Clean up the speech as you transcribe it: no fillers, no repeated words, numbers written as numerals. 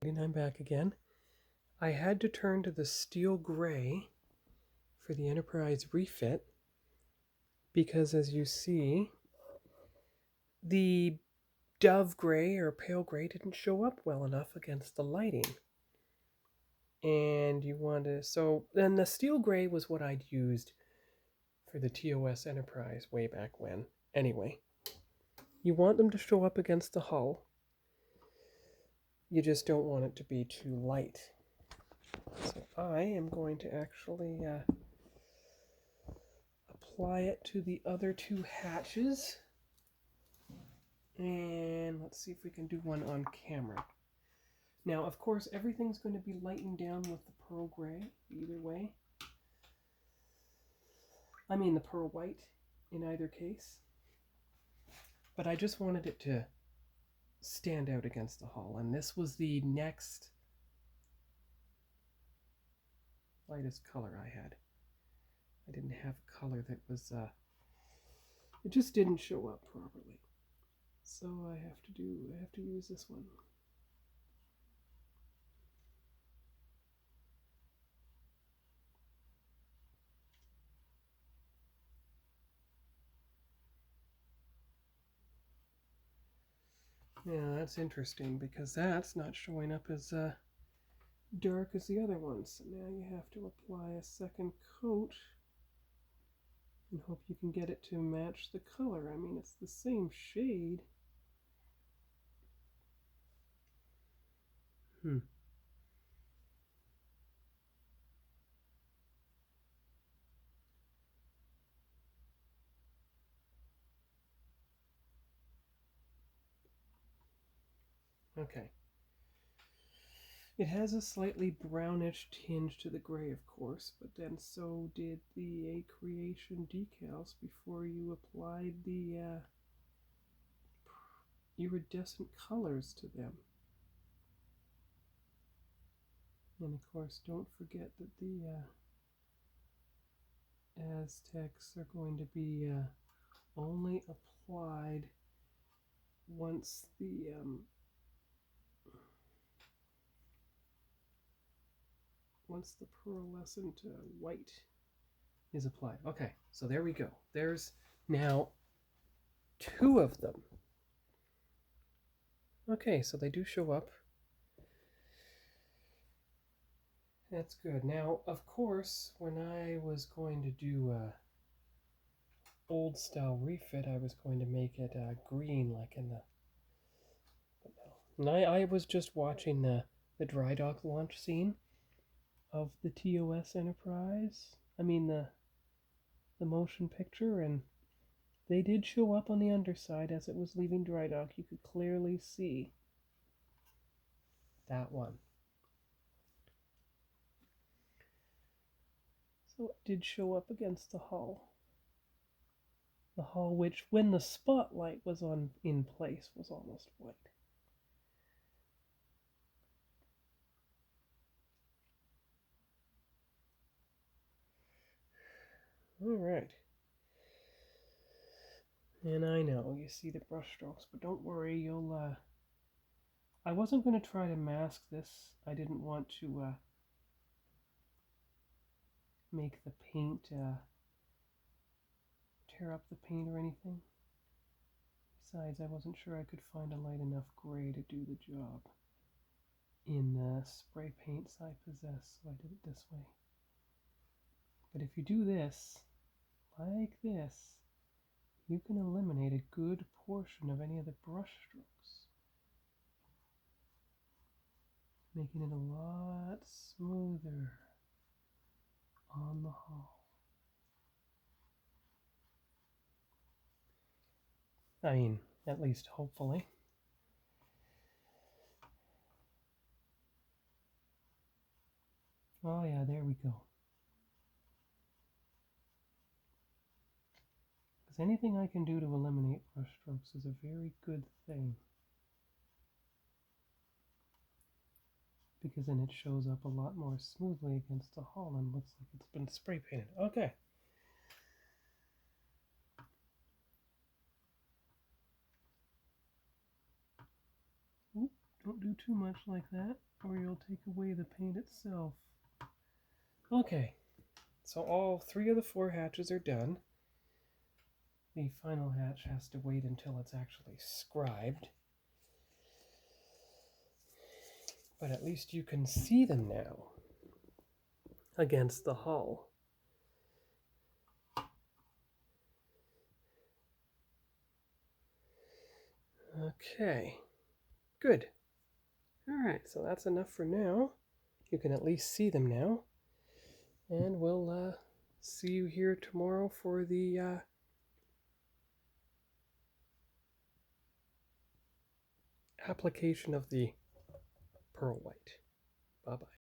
And I'm back again. I had to turn to the steel gray for the Enterprise refit because, as you see, the dove gray or pale gray didn't show up well enough against the lighting. And you want to, so then the steel gray was what I'd used for the TOS Enterprise way back when. Anyway, you want them to show up against the hull. You just don't want it to be too light. So I am going to actually apply it to the other two hatches. And let's see if we can do one on camera. Now, of course, everything's going to be lightened down with the pearl gray either way. I mean the pearl white in either case. But I just wanted it to stand out against the hull. And this was the next lightest color I had. I didn't have a color that was, it just didn't show up properly. So I have to use this one. Yeah, that's interesting because that's not showing up as dark as the other ones. So now you have to apply a second coat and hope you can get it to match the color. I mean, it's the same shade. Okay. It has a slightly brownish tinge to the gray, of course, but then so did the A Creation decals before you applied the iridescent colors to them. And of course, don't forget that the Aztecs are going to be only applied once the pearlescent white is applied. Okay, so there we go. There's now two of them. Okay, so they do show up. That's good. Now, of course, when I was going to do old style refit, I was going to make it green like in the... But no. And I was just watching the dry dock launch scene of the TOS Enterprise. I mean the motion picture, and they did show up on the underside as it was leaving dry dock. You could clearly see that one. So it did show up against the hull. The hull which, when the spotlight was in place, was almost white. All right. And I know you see the brush strokes, but don't worry, you'll I wasn't going to try to mask this. I didn't want to make the paint tear up the paint or anything. Besides, I wasn't sure I could find a light enough gray to do the job in the spray paints I possess, so I did it this way. But if you do this, like this, you can eliminate a good portion of any of the brush strokes, making it a lot smoother on the hull. I mean, at least hopefully. Oh yeah, there we go. Because anything I can do to eliminate brush strokes is a very good thing. Because then it shows up a lot more smoothly against the hull and looks like it's been spray painted. Okay. Don't do too much like that, or you'll take away the paint itself. Okay, so all 3 of the 4 hatches are done. The final hatch has to wait until it's actually scribed. But at least you can see them now against the hull. Okay, good. Alright, so that's enough for now. You can at least see them now. And we'll see you here tomorrow for the application of the pearl white. Bye-bye.